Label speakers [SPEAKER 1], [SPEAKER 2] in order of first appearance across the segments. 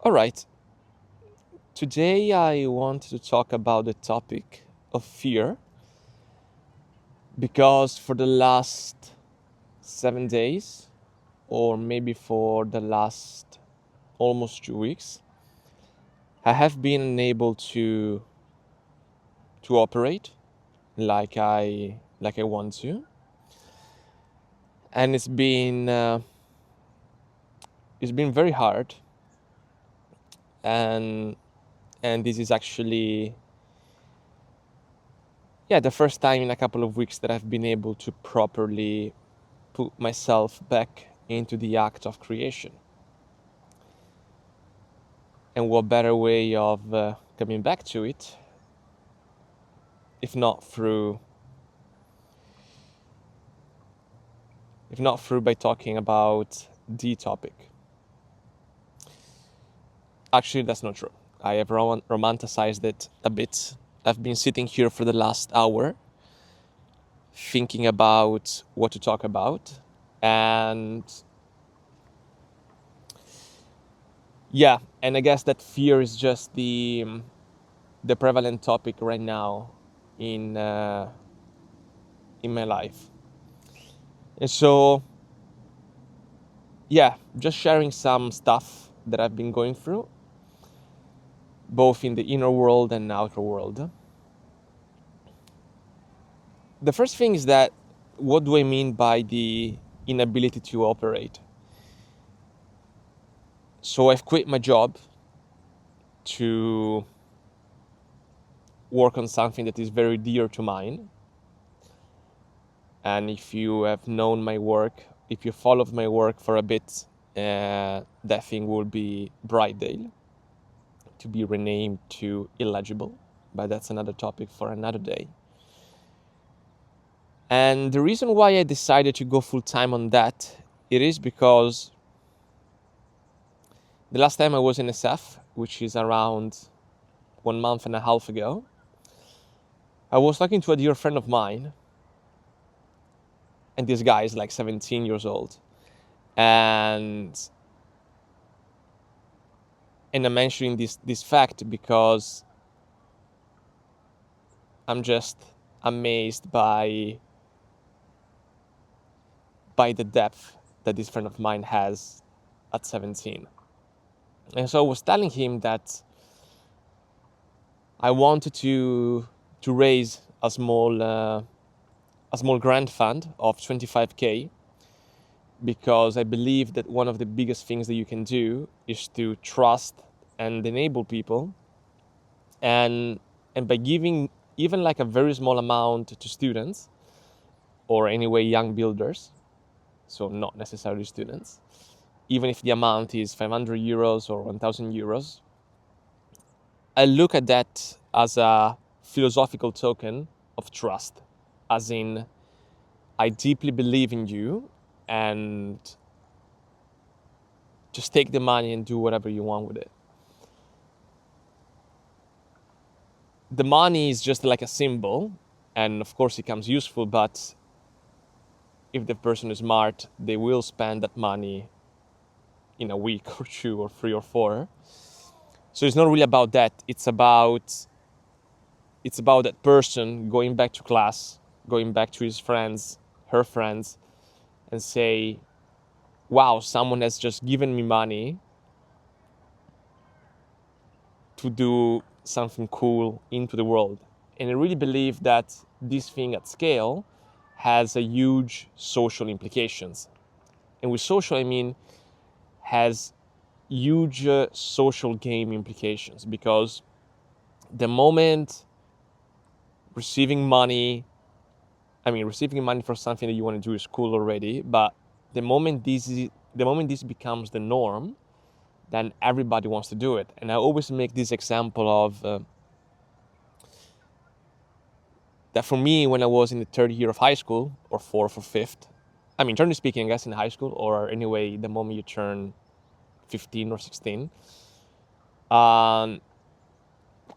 [SPEAKER 1] All right. Today I want to talk about the topic of fear because for the last 7 days, or maybe for the last almost 2 weeks, I have been unable to operate like I want to, and it's been very hard, and this is actually the first time in a couple of weeks that I've been able to properly put myself back into the act of creation. And what better way of coming back to it if not through by talking about the topic. Actually, that's not true. I have romanticized it a bit. I've been sitting here for the last hour thinking about what to talk about, and I guess that fear is just the prevalent topic right now in my life. And so just sharing some stuff that I've been going through, both in the inner world and outer world. The first thing is that, what do I mean by the inability to operate? So I've quit my job to work on something that is very dear to mine. And if you have known my work, if you followed my work for a bit, that thing will be Brightdale, to be renamed to Illegible, but that's another topic for another day. And the reason why I decided to go full time on that, it is because the last time I was in SF, which is around 1.5 months ago, I was talking to a dear friend of mine, and this guy is like 17 years old, and I'm mentioning this fact because I'm just amazed by the depth that this friend of mine has at 17. And so I was telling him that I wanted to raise a small grant fund of 25K, because I believe that one of the biggest things that you can do is to trust and enable people, and by giving even like a very small amount to students, or anyway young builders, so not necessarily students, even if the amount is 500 euros or 1,000 euros, I look at that as a philosophical token of trust, as in, I deeply believe in you, and just take the money and do whatever you want with it. The money is just like a symbol, and of course it becomes useful, but if the person is smart, they will spend that money in a week or 2 or 3 or 4. So it's not really about that. It's about that person going back to class, going back to his friends, her friends, and say, wow, someone has just given me money to do something cool into the world. And I really believe that this thing at scale has a huge social implications. And with social, I mean has huge social game implications, because the moment receiving money for something that you want to do is cool already, but the moment this becomes the norm, then everybody wants to do it. And I always make this example of that for me, when I was in the third year of high school, or fourth or fifth, generally speaking, I guess in high school, or anyway, the moment you turn 15 or 16, I'm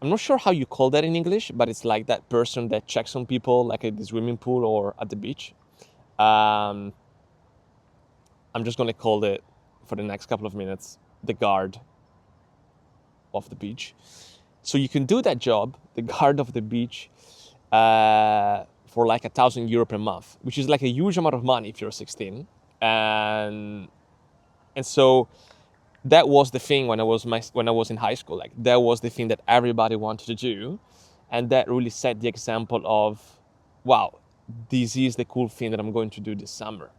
[SPEAKER 1] not sure how you call that in English, but it's like that person that checks on people, like at the swimming pool or at the beach. I'm just going to call it, for the next couple of minutes, the guard. of the beach. So you can do that job, the guard of the beach, for like €1,000 per month, which is like a huge amount of money if you're 16. And so that was the thing when I was in high school. Like that was the thing that everybody wanted to do, and that really set the example of, wow, this is the cool thing that I'm going to do this summer.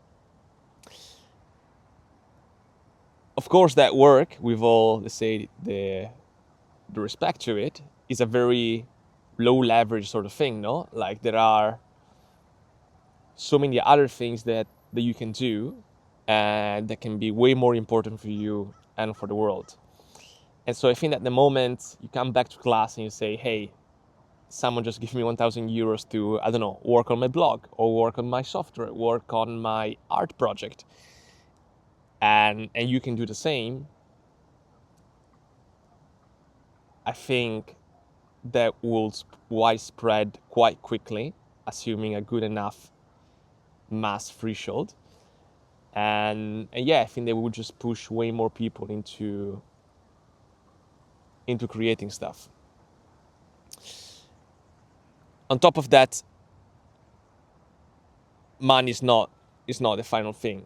[SPEAKER 1] Of course, that work, with all, let's say, the respect to it, is a very low leverage sort of thing, no? Like there are so many other things that you can do, and that can be way more important for you and for the world. And so I think that the moment you come back to class and you say, hey, someone just give me €1,000 to, I don't know, work on my blog or work on my software, work on my art project, and you can do the same, I think that will widespread quite quickly, assuming a good enough mass threshold. And yeah, I think they would just push way more people into creating stuff. On top of that, money is not the final thing.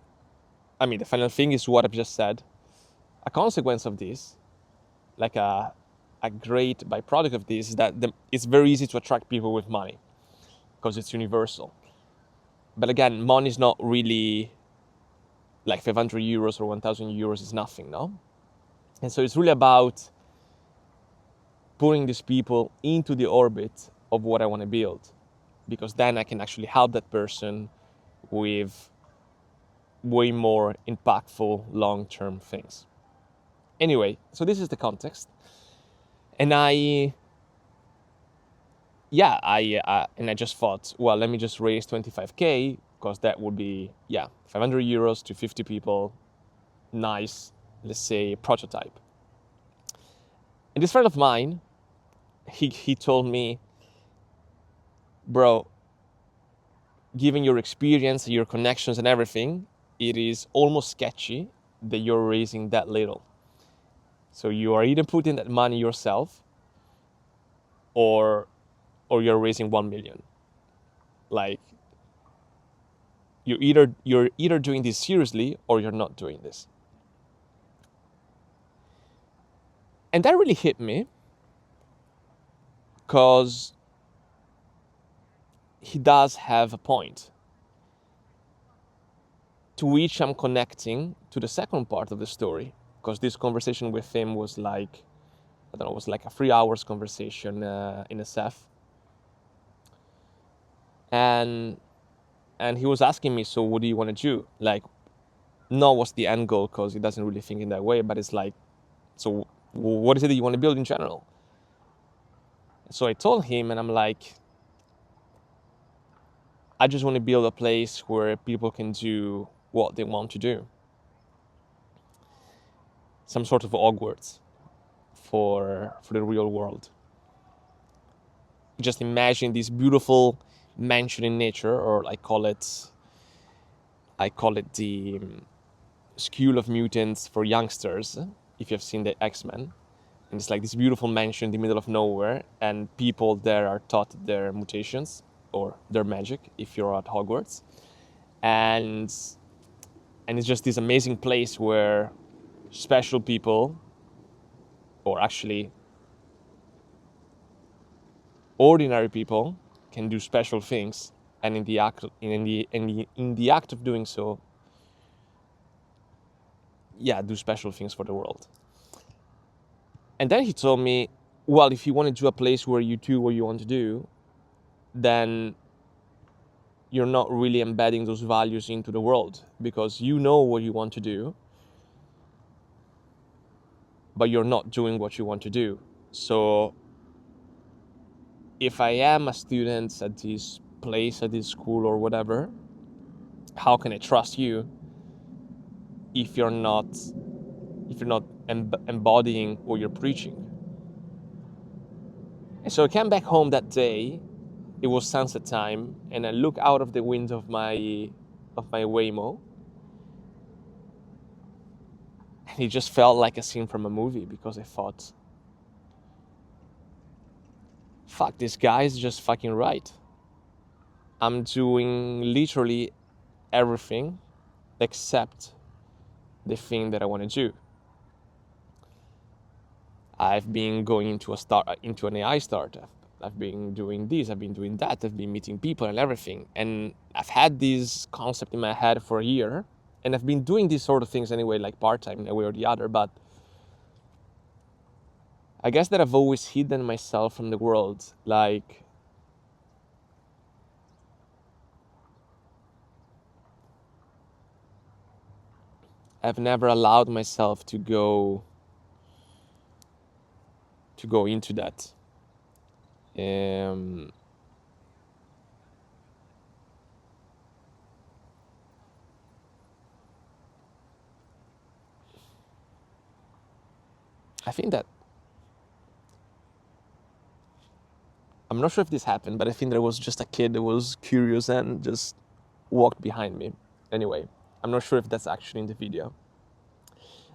[SPEAKER 1] I mean, the final thing is what I've just said. A consequence of this, like a great byproduct of this, is that it's very easy to attract people with money because it's universal. But again, money is not really like €500 or €1,000 is nothing, no? And so it's really about putting these people into the orbit of what I want to build, because then I can actually help that person with way more impactful long-term things. Anyway, so this is the context. And I just thought, well, let me just raise 25K, because that would be, €500 to 50 people, nice, let's say, prototype. And this friend of mine, he told me, bro, given your experience, your connections and everything, it is almost sketchy that you're raising that little. So you are either putting that money yourself, or you're raising 1 million. Like you're either doing this seriously or you're not doing this. And that really hit me, because he does have a point, to which I'm connecting to the second part of the story, because this conversation with him was like, I don't know, it was like a 3 hours conversation in SF. And he was asking me, so what do you want to do? Like, not what's the end goal, because he doesn't really think in that way, but it's like, so what is it that you want to build in general? So I told him, and I'm like, I just want to build a place where people can do what they want to do. Some sort of Hogwarts for the real world. Just imagine this beautiful mansion in nature, or I call it the School of Mutants for youngsters, if you've seen the X-Men. And it's like this beautiful mansion in the middle of nowhere, and people there are taught their mutations or their magic if you're at Hogwarts. And it's just this amazing place where special people, or actually ordinary people, can do special things, and in the act of doing so, do special things for the world. And then he told me, well, if you want to do a place where you do what you want to do, then you're not really embedding those values into the world, because you know what you want to do, but you're not doing what you want to do. So if I am a student at this place, at this school or whatever, how can I trust you if you're not embodying what you're preaching? And so I came back home that day. It was sunset time, and I look out of the window of my Waymo, and it just felt like a scene from a movie, because I thought, fuck, this guy is just fucking right. I'm doing literally everything except the thing that I want to do. I've been going into an AI startup. I've been doing this, I've been doing that, I've been meeting people and everything. And I've had this concept in my head for a year, and I've been doing these sort of things anyway, like part-time in a way or the other, but I guess that I've always hidden myself from the world. Like, I've never allowed myself to go into that. I think that, I'm not sure if this happened, but I think there was just a kid that was curious and just walked behind me. Anyway, I'm not sure if that's actually in the video.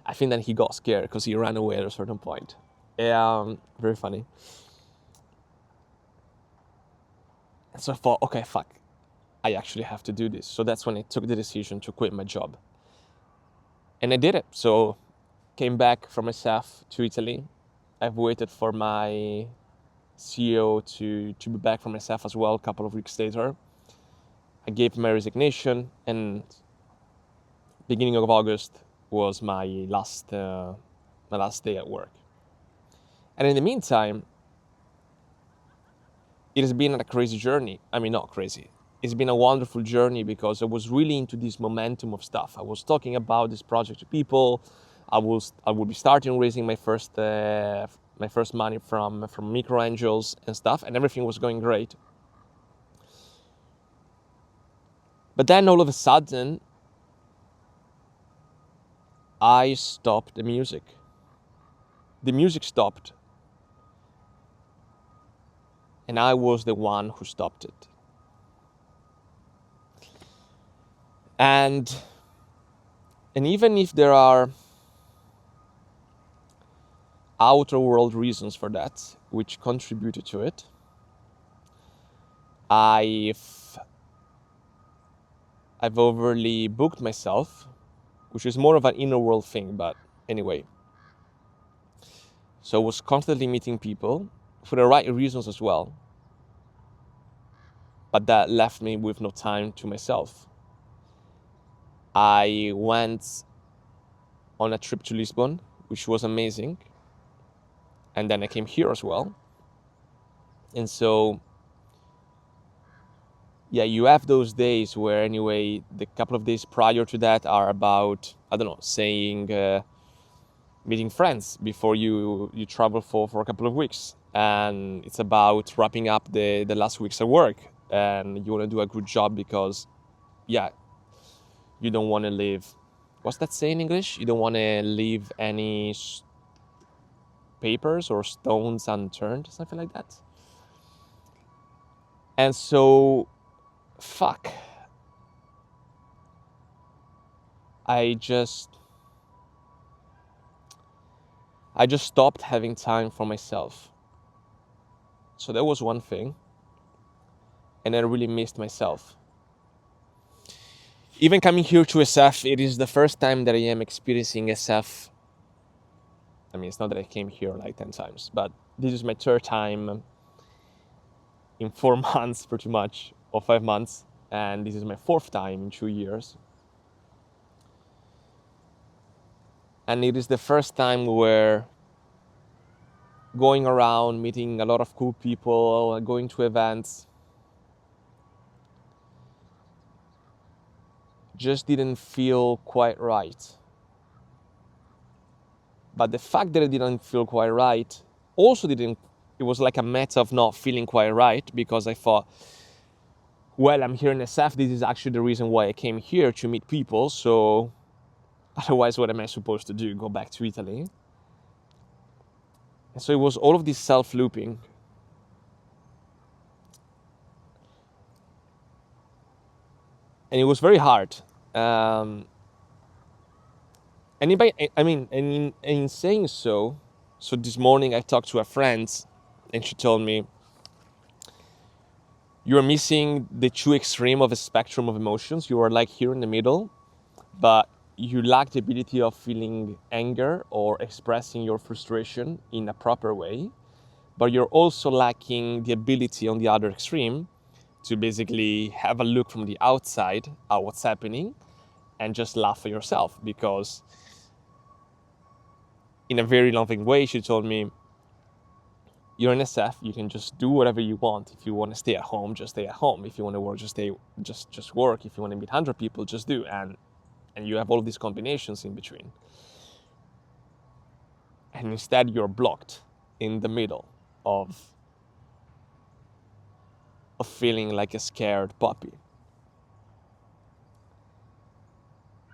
[SPEAKER 1] I think that he got scared because he ran away at a certain point. Very funny. And so I thought, okay, fuck, I actually have to do this. So that's when I took the decision to quit my job. And I did it. So came back from SF to Italy. I've waited for my CEO to be back from SF as well a couple of weeks later. I gave my resignation, and beginning of August was my last day at work. And in the meantime, it has been a crazy journey. I mean, not crazy. It's been a wonderful journey because I was really into this momentum of stuff. I was talking about this project to people. I would be starting raising my first money from micro angels and stuff, and everything was going great. But then all of a sudden, I stopped the music. The music stopped, and I was the one who stopped it. And even if there are outer world reasons for that, which contributed to it, I've overly booked myself, which is more of an inner world thing, but anyway. So I was constantly meeting people for the right reasons as well, but that left me with no time to myself. I went on a trip to Lisbon, which was amazing, and then I came here as well. And so, yeah, you have those days where anyway, the couple of days prior to that are about, I don't know, meeting friends before you travel for a couple of weeks. And it's about wrapping up the last weeks of work. And you want to do a good job because, yeah, you don't want to leave, what's that say in English? You don't want to leave any papers or stones unturned, something like that. And so, fuck. I just stopped having time for myself. So that was one thing. And I really missed myself. Even coming here to SF, it is the first time that I am experiencing SF. I mean, it's not that I came here like 10 times, but this is my third time in 4 months, pretty much, or 5 months. And this is my fourth time in 2 years. And it is the first time where going around, meeting a lot of cool people, going to events, just didn't feel quite right. But the fact that it didn't feel quite right also didn't, it was like a matter of not feeling quite right, because I thought, well, I'm here in SF, this is actually the reason why I came here, to meet people, so otherwise what am I supposed to do, go back to Italy? And so it was all of this self-looping. And it was very hard. And in saying so this morning I talked to a friend, and she told me, you're missing the true extreme of a spectrum of emotions. You are like here in the middle, but you lack the ability of feeling anger or expressing your frustration in a proper way. But you're also lacking the ability on the other extreme to basically have a look from the outside at what's happening and just laugh at yourself. Because in a very loving way, she told me, you're an SF, you can just do whatever you want. If you want to stay at home, just stay at home. If you want to work, just work. If you want to meet 100 people, just do. And you have all of these combinations in between. And instead you're blocked in the middle of feeling like a scared puppy.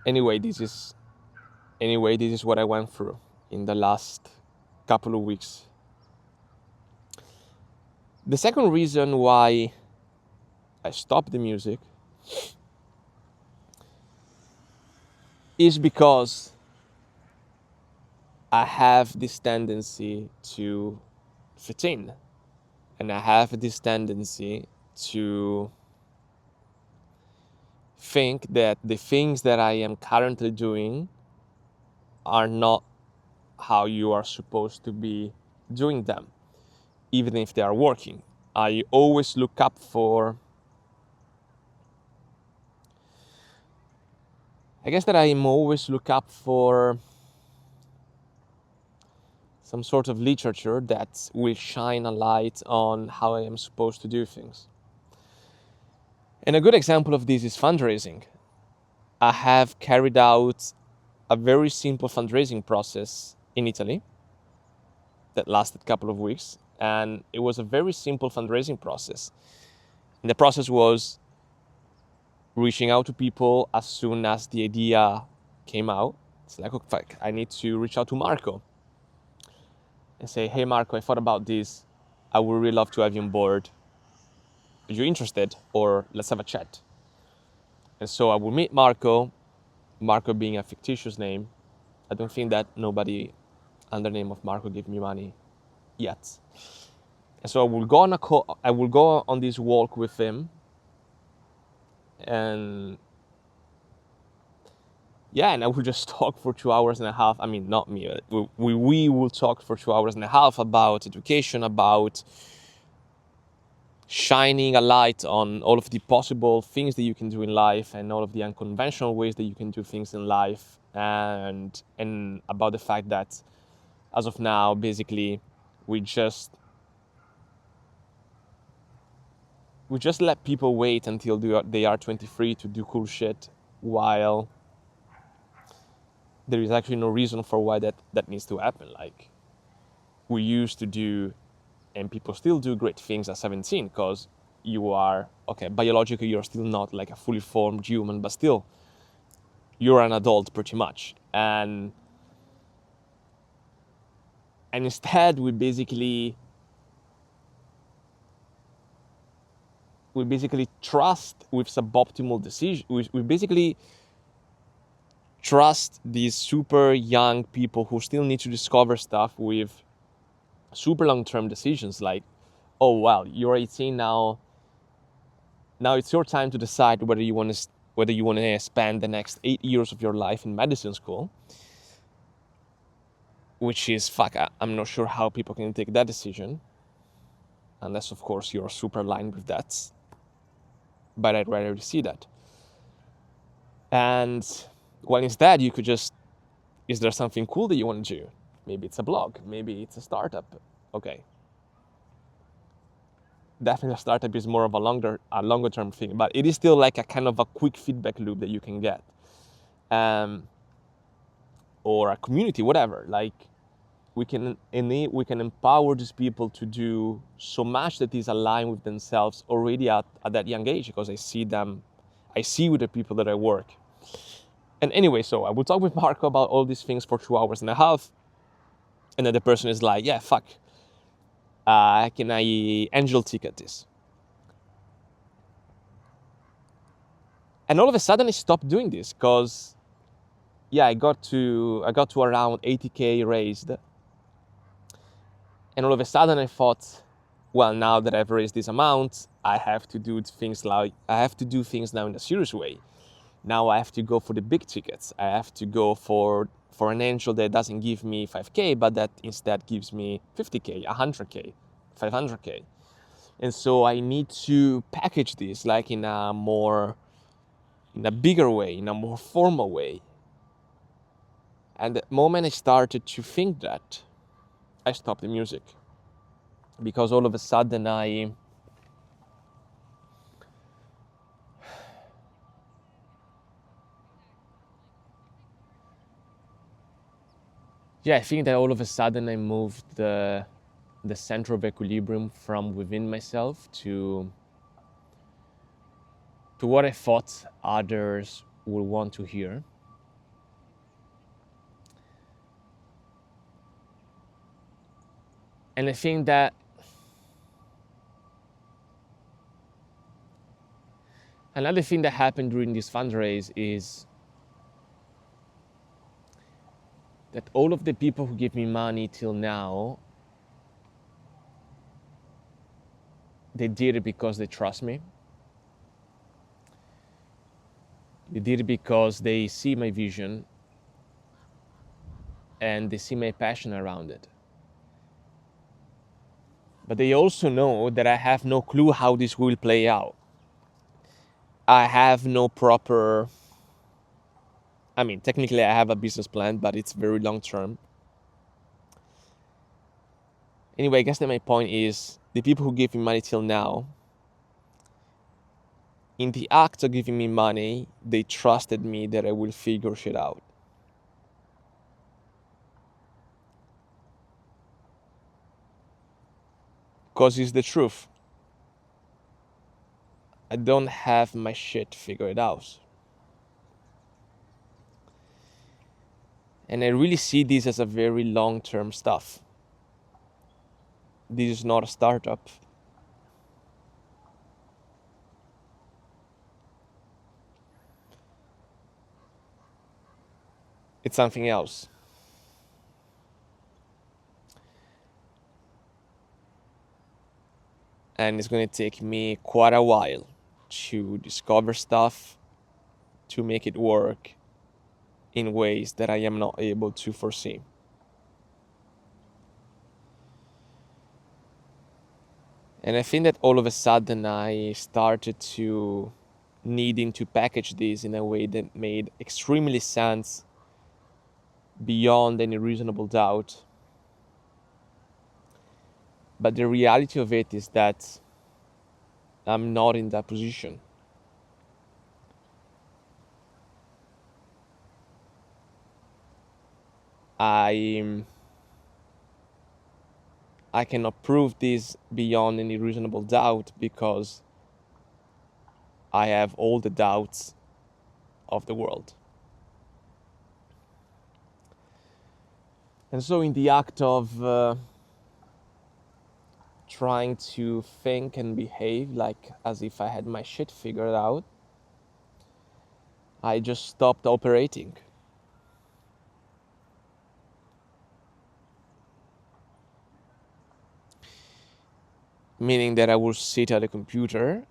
[SPEAKER 1] Anyway, this is what I went through in the last couple of weeks. The second reason why I stopped the music is because I have this tendency to fit in, and I have this tendency to think that the things that I am currently doing are not how you are supposed to be doing them, even if they are working. I always look up for, I guess that I am always look up for some sort of literature that will shine a light on how I am supposed to do things. And a good example of this is fundraising. I have carried out a very simple fundraising process in Italy that lasted a couple of weeks. And it was a very simple fundraising process. And the process was reaching out to people as soon as the idea came out. It's like, okay, I need to reach out to Marco and say, hey, Marco, I thought about this. I would really love to have you on board. Are you interested? Or let's have a chat. And so I would meet Marco being a fictitious name. I don't think that nobody under the name of Marco gave me money yet. And so I will go on this walk with him. And I will just talk for 2 hours and a half. I mean, not me. We will talk for 2 hours and a half about education, about shining a light on all of the possible things that you can do in life and all of the unconventional ways that you can do things in life, and about the fact that as of now, basically, we just let people wait until they are 23 to do cool shit, while there is actually no reason for why that needs to happen. Like, we used to do, and people still do great things at 17, because you are, okay, biologically you're still not like a fully formed human, but still, you're an adult pretty much. And instead we basically trust with suboptimal decisions. We basically trust these super young people who still need to discover stuff with super long-term decisions like, oh, well, you're 18 now it's your time to decide whether you want to spend the next 8 years of your life in medicine school, which is, I'm not sure how people can take that decision, unless, of course, you're super aligned with that, but I'd rather see that. And, well, instead, you could just, is there something cool that you want to do? Maybe it's a blog, maybe it's a startup. Okay. Definitely a startup is more of a longer term thing, but it is still like a kind of a quick feedback loop that you can get. Or a community, whatever. Like, we can empower these people to do so much that is aligned with themselves already at that young age, because I see with the people that I work. And anyway, so I will talk with Marco about all these things for 2 hours and a half. And then the person is like, yeah, can I angel ticket this? And all of a sudden I stopped doing this, because I got to around 80K raised. And all of a sudden I thought, well, now that I've raised this amount, I have to do things now in a serious way. Now I have to go for the big tickets. I have to go for an angel that doesn't give me 5K, but that instead gives me 50K, 100K, 500K. And so I need to package this like in a bigger way, in a more formal way. And the moment I started to think that, I stopped the music. Because all of a sudden I think that all of a sudden I moved the center of equilibrium from within myself to what I thought others would want to hear. And I think that another thing that happened during this fundraise is that all of the people who give me money till now, they did it because they trust me. They did it because they see my vision and they see my passion around it. But they also know that I have no clue how this will play out. I have no proper... I mean, technically I have a business plan, but it's very long term. Anyway, I guess that my point is the people who give me money till now, in the act of giving me money, they trusted me that I will figure shit out. Because it's the truth. I don't have my shit figured out. And I really see this as a very long-term stuff. This is not a startup. It's something else. And it's going to take me quite a while to discover stuff, to make it work in ways that I am not able to foresee. And I think that all of a sudden I started to needing to package this in a way that made extremely sense beyond any reasonable doubt. But the reality of it is that I'm not in that position. I cannot prove this beyond any reasonable doubt because I have all the doubts of the world. And so in the act of trying to think and behave like as if I had my shit figured out, I just stopped operating. Meaning that I will sit at a computer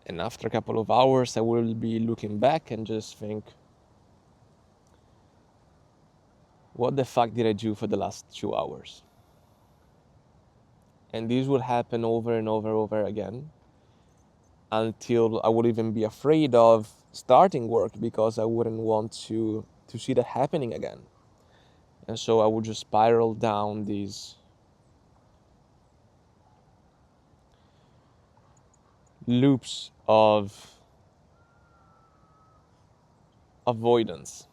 [SPEAKER 1] and after a couple of hours I will be looking back and just think, what the fuck did I do for the last 2 hours? And this will happen over and over again until I would even be afraid of starting work because I wouldn't want to see that happening again. And so I would just spiral down these loops of avoidance.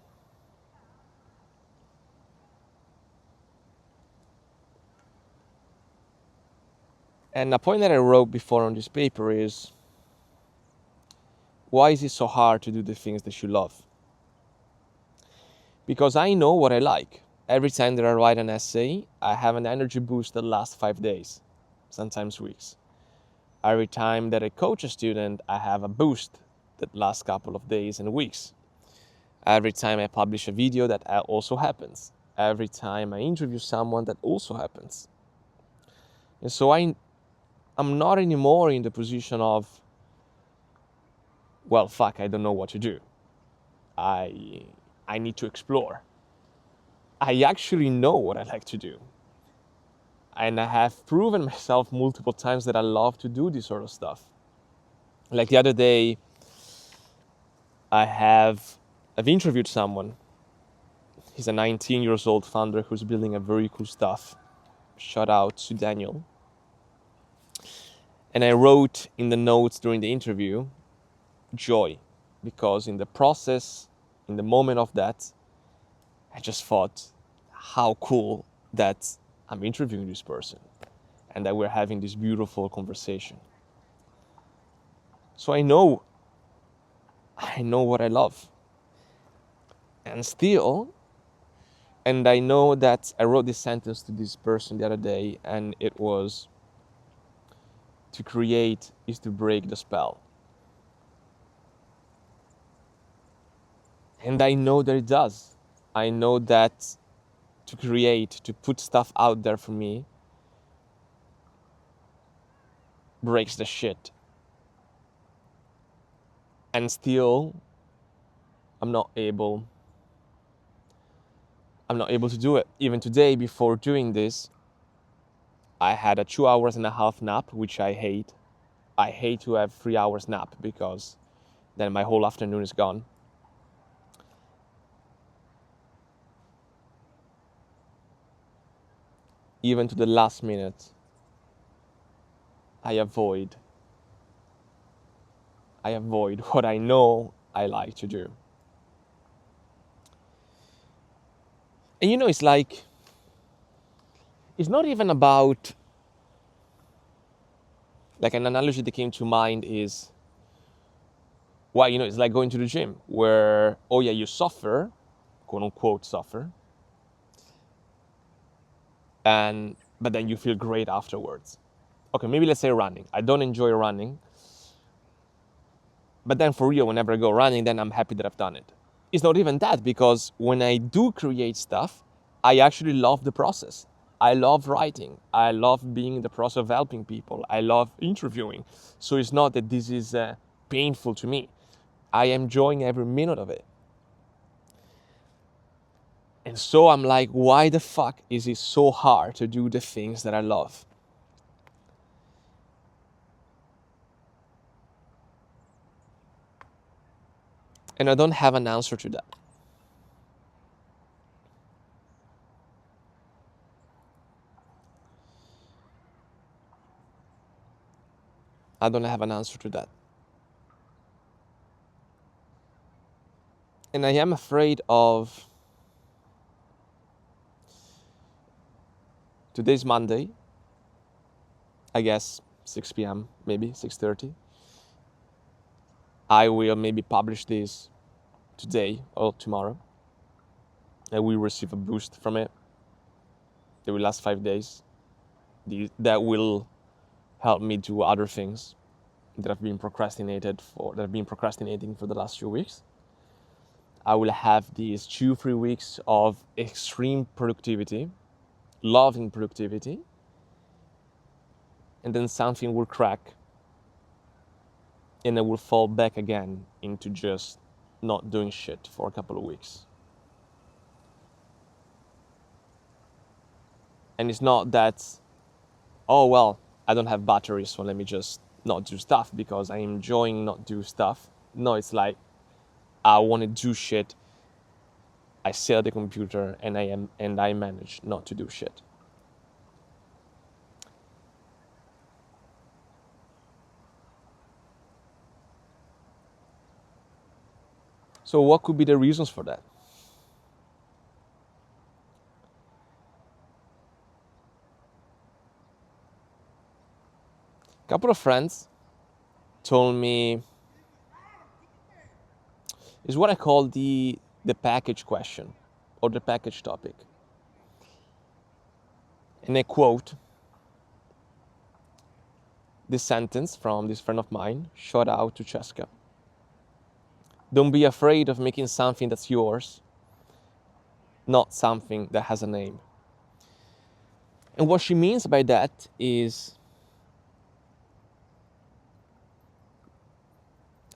[SPEAKER 1] And a point that I wrote before on this paper is, why is it so hard to do the things that you love? Because I know what I like. Every time that I write an essay, I have an energy boost that lasts 5 days, sometimes weeks. Every time that I coach a student, I have a boost that lasts a couple of days and weeks. Every time I publish a video, that also happens. Every time I interview someone, that also happens. And so I I'm not anymore in the position of, well, fuck, I don't know what to do. I need to explore. I actually know what I like to do. And I have proven myself multiple times that I love to do this sort of stuff. Like the other day, I've interviewed someone. He's a 19 years old founder who's building a very cool stuff. Shout out to Daniel. And I wrote in the notes during the interview, joy, because in the process, in the moment of that, I just thought how cool that I'm interviewing this person and that we're having this beautiful conversation. So I know what I love. And still, and I know that I wrote this sentence to this person the other day, and it was, to create is to break the spell. And I know that it does. I know that to create, to put stuff out there for me, breaks the shit. And still, I'm not able to do it. Even today, before doing this, I had a 2.5 hours nap, which I hate. I hate to have 3 hours nap because then my whole afternoon is gone. Even to the last minute, I avoid what I know I like to do. And it's like, it's not even about, like an analogy that came to mind is, well, it's like going to the gym where, oh yeah, you suffer, quote unquote suffer, but then you feel great afterwards. Okay, maybe let's say running. I don't enjoy running, but then for real, whenever I go running, then I'm happy that I've done it. It's not even that, because when I do create stuff, I actually love the process. I love writing. I love being in the process of helping people. I love interviewing. So it's not that this is painful to me. I am enjoying every minute of it. And so I'm like, why the fuck is it so hard to do the things that I love? And I don't have an answer to that. I don't have an answer to that. And I am afraid of, today's Monday, I guess 6 p.m., maybe 6:30. I will maybe publish this today or tomorrow. And we receive a boost from it. It will last 5 days. That will help me do other things that I've been procrastinating for the last few weeks. I will have these 2-3 weeks of extreme productivity, loving productivity, and then something will crack and I will fall back again into just not doing shit for a couple of weeks. And it's not that, oh well, I don't have batteries, so let me just not do stuff because I'm enjoying not do stuff. No, it's like, I want to do shit. I sit at the computer and I manage not to do shit. So what could be the reasons for that? A couple of friends told me, is what I call the package question or the package topic. And I quote this sentence from this friend of mine, shout out to Cheska. Don't be afraid of making something that's yours, not something that has a name. And what she means by that is,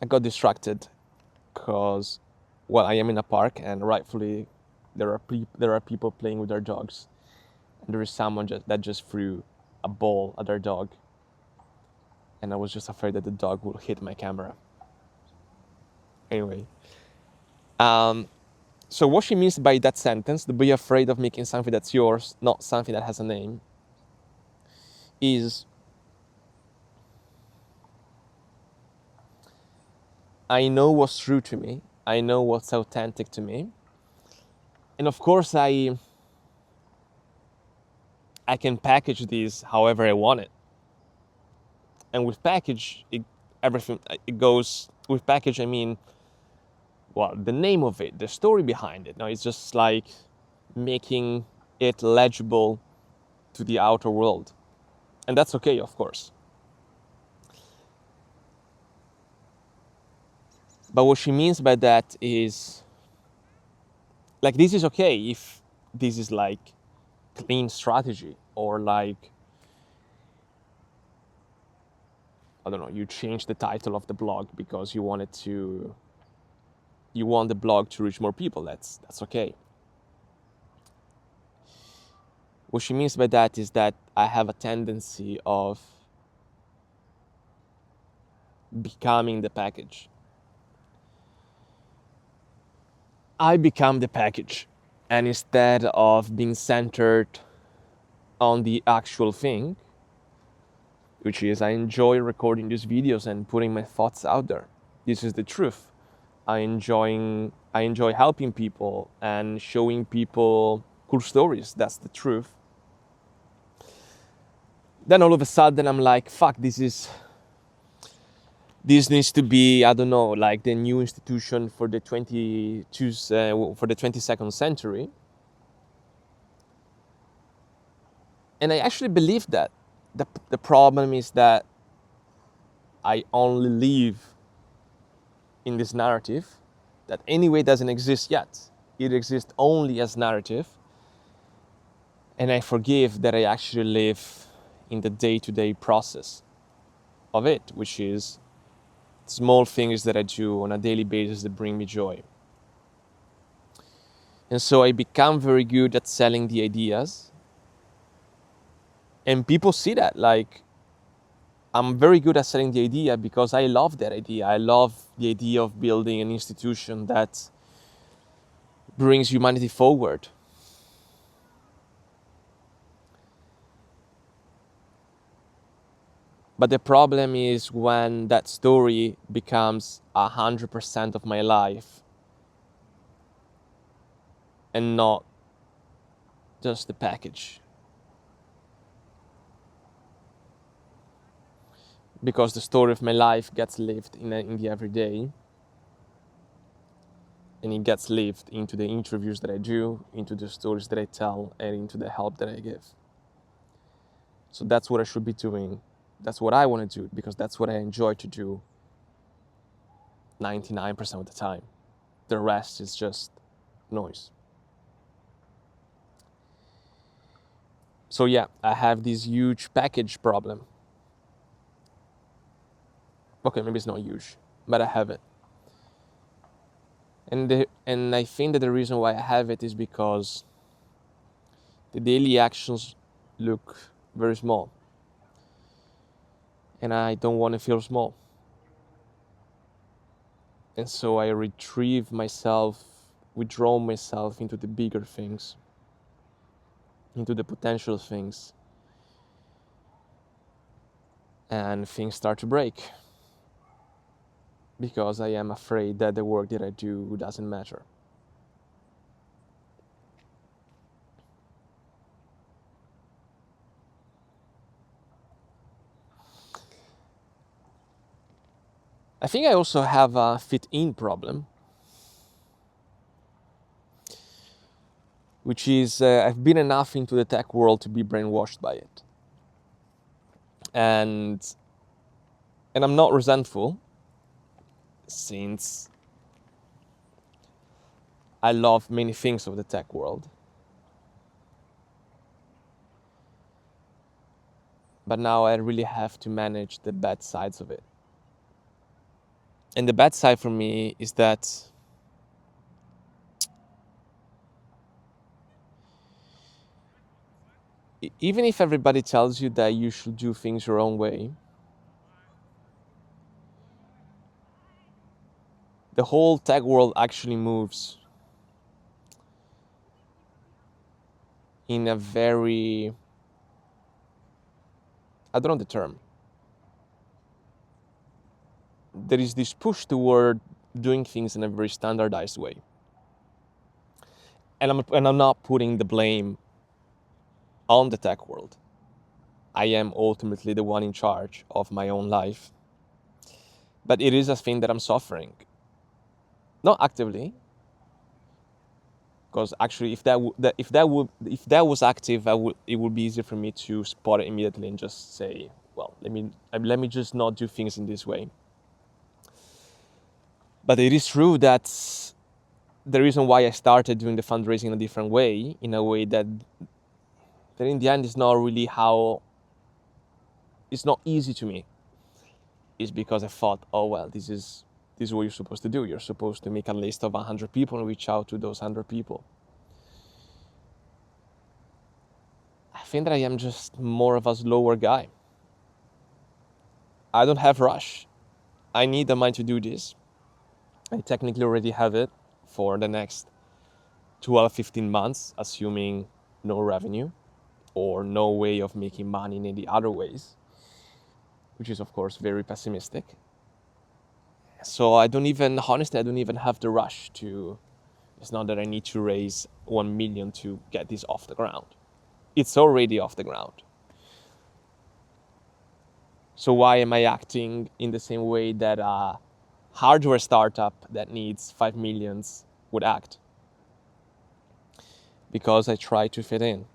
[SPEAKER 1] I got distracted because, well, I am in a park and rightfully there are people playing with their dogs, and there is someone that just threw a ball at their dog, and I was just afraid that the dog will hit my camera. Anyway, so what she means by that sentence, to be afraid of making something that's yours, not something that has a name, is I know what's true to me, I know what's authentic to me, and of course I can package these however I want it. And with package, everything it goes with package. I mean, well, the name of it, the story behind it. Now it's just like making it legible to the outer world, and that's okay, of course. But what she means by that is, like, this is okay if this is like clean strategy, or like, I don't know, you change the title of the blog because you want the blog to reach more people. That's okay. What she means by that is that I have a tendency of becoming the package. I become the package, and instead of being centered on the actual thing, which is I enjoy recording these videos and putting my thoughts out there. This is the truth. I enjoy helping people and showing people cool stories. That's the truth. Then all of a sudden I'm like, fuck, this needs to be, I don't know, like the new institution for the 22nd century. And I actually believe that. The problem is that I only live in this narrative that anyway doesn't exist yet. It exists only as narrative. And I forgive that I actually live in the day-to-day process of it, which is small things that I do on a daily basis that bring me joy. And so I become very good at selling the ideas. And people see that, like, I'm very good at selling the idea because I love that idea. I love the idea of building an institution that brings humanity forward. But the problem is when that story becomes 100% of my life and not just the package. Because the story of my life gets lived in the everyday, and it gets lived into the interviews that I do, into the stories that I tell, and into the help that I give. So that's what I should be doing. That's what I want to do, because that's what I enjoy to do 99% of the time. The rest is just noise. So yeah, I have this huge package problem. Okay, maybe it's not huge, but I have it. And I think that the reason why I have it is because the daily actions look very small. And I don't want to feel small. And so I withdraw myself into the bigger things, into the potential things. And things start to break. Because I am afraid that the work that I do doesn't matter. I think I also have a fit-in problem, which is I've been enough into the tech world to be brainwashed by it. And I'm not resentful, since I love many things of the tech world. But now I really have to manage the bad sides of it. And the bad side for me is that even if everybody tells you that you should do things your own way, the whole tech world actually moves in a very, I don't know the term. There is this push toward doing things in a very standardized way. And I'm not putting the blame on the tech world. I am ultimately the one in charge of my own life. But it is a thing that I'm suffering. Not actively, because actually if that was active, it would be easier for me to spot it immediately and just say, well, let me just not do things in this way. But it is true that the reason why I started doing the fundraising in a different way, in a way that in the end is not really how, it's not easy to me, is because I thought, oh well, this is what you're supposed to do. You're supposed to make a list of 100 people and reach out to those 100 people. I think that I am just more of a slower guy. I don't have rush. I need the mind to do this. I technically already have it for the next 12, 15 months, assuming no revenue or no way of making money in any other ways, which is of course very pessimistic. So honestly, I don't even have the rush to, it's not that I need to raise 1 million to get this off the ground. It's already off the ground. So why am I acting in the same way that a hardware startup that needs 5 millions would act? Because I try to fit in.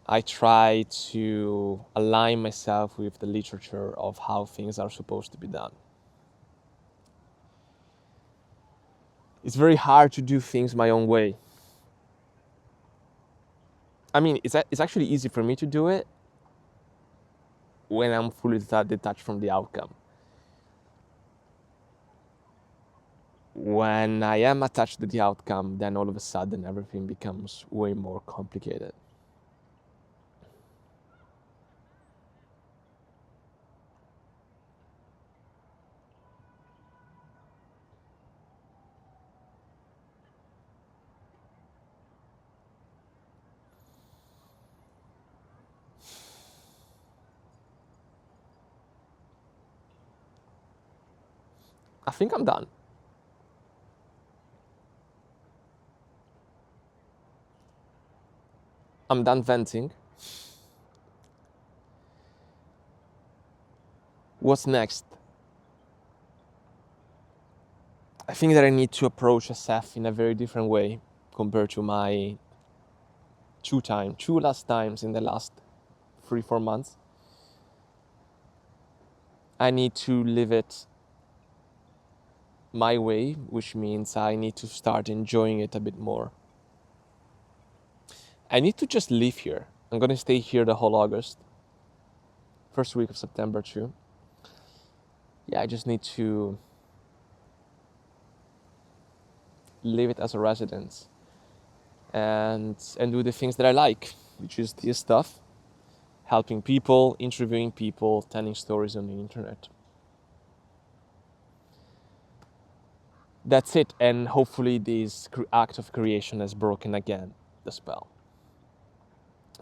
[SPEAKER 1] I try to align myself with the literature of how things are supposed to be done. It's very hard to do things my own way. I mean, it's actually easy for me to do it when I'm fully detached from the outcome. When I am attached to the outcome, then all of a sudden everything becomes way more complicated. I think I'm done. I'm done venting. What's next? I think that I need to approach SF in a very different way compared to my two last times in the last 3-4 months. I need to live it my way, which means I need to start enjoying it a bit more. I need to just live here. I'm gonna stay here the whole August, first week of September too. Yeah, I just need to live it as a residence and do the things that I like, which is this stuff, helping people, interviewing people, telling stories on the internet. That's it, and hopefully this act of creation has broken again the spell.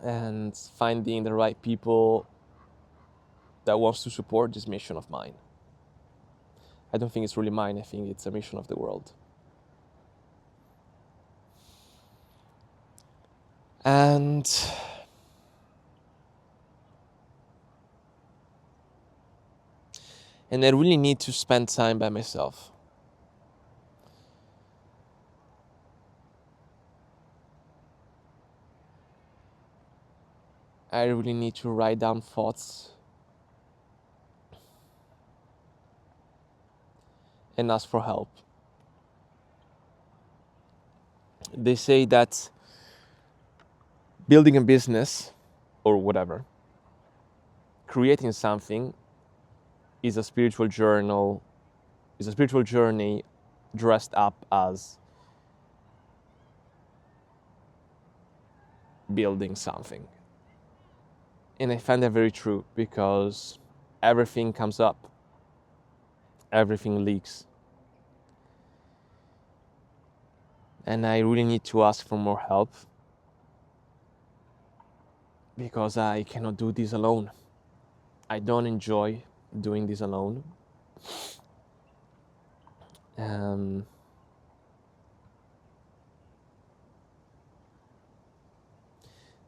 [SPEAKER 1] And finding the right people that wants to support this mission of mine. I don't think it's really mine, I think it's a mission of the world. And I really need to spend time by myself. I really need to write down thoughts and ask for help. They say that building a business or whatever, creating something, is a spiritual journal, is a spiritual journey dressed up as building something. And I find that very true, because everything comes up, everything leaks. And I really need to ask for more help, because I cannot do this alone. I don't enjoy doing this alone.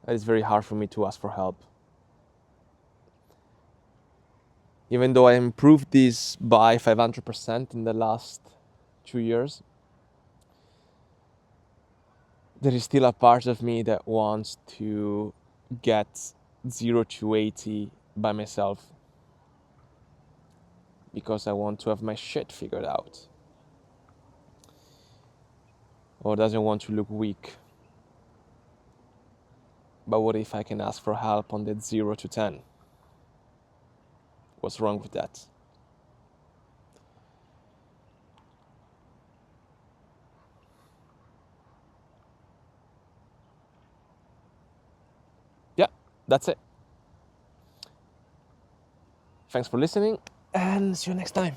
[SPEAKER 1] It's very hard for me to ask for help. Even though I improved this by 500% in the last 2 years, there is still a part of me that wants to get 0 to 80 by myself, because I want to have my shit figured out, or doesn't want to look weak. But what if I can ask for help on that 0 to 10? What's wrong with that? Yeah, that's it. Thanks for listening, and see you next time.